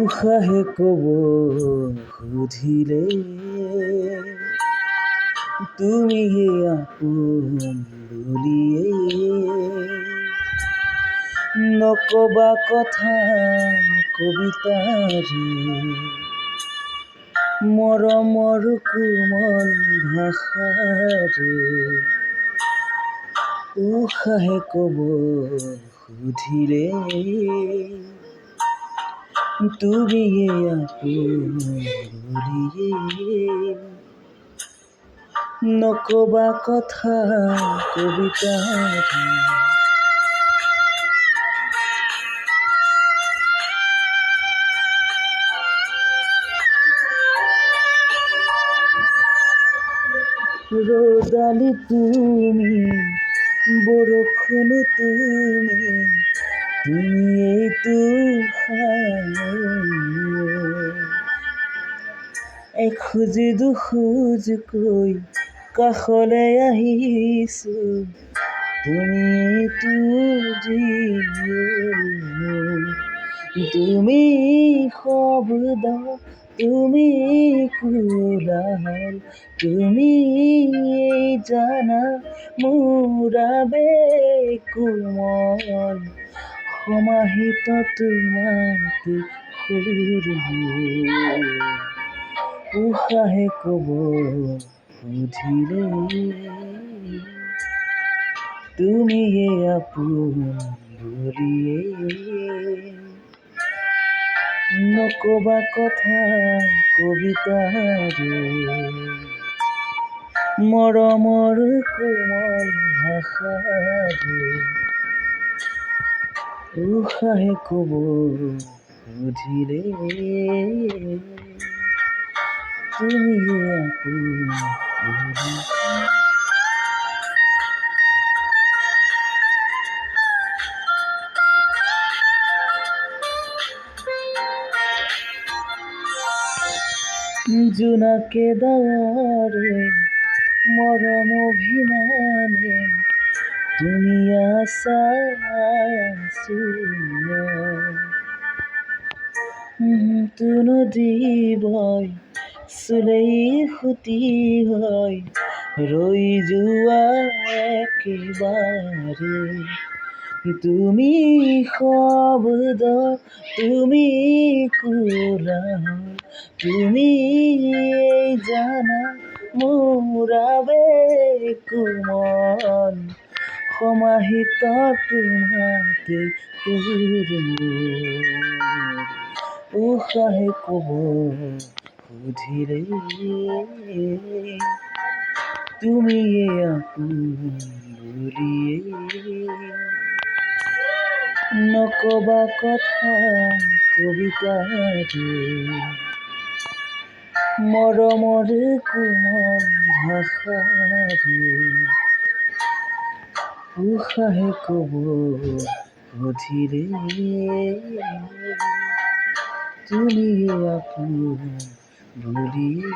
উশাহে কব সুধিলে তুমি আপোন বুলিয়ে নকবা কথা কবিতাৰে মৰমৰ কোমল ভাষাৰে উশাহে কব সুধিলে তুমি আপোন বুলিয়ে নকবা কথা কবিতাৰে ৰ'দালি তুমি বৰষুণ তুমি এইটো এখোজ দুখোজকৈ কাষলৈ আহিছো তুমি এইটো তুমি শব্দ তুমি কোলাহল তুমি জানা মোৰ আবেগ কোমল সমাহিত তোমাতে সুৰ উশাহে কব সুধিলে তুমি আপোন বুলিয়ে নকবা কথা কবিতাৰে মৰমৰ কোমল ভাষাৰে উশাহে কব সুধিলে তুমি আপোন বুলিয়ে জোনাকে দাৱাৰে মৰম অভিমানে তুমি আছা নদী বয় চুলেই সুতি হয় ৰৈ যোৱা একেবাৰে তুমি শব্দ তুমি কোলাহল তুমি জানা মোৰ আবেগ কোমল সমাহিত তোমাতে সুৰ উশাহে কব সুধিলে তুমি আপোন বুলিয়ে নকবা কথা কবিতাৰে মৰমৰ কোমল ভাষাৰে উশাহে কব সুধিলে তুমি আপোন বুলিয়ে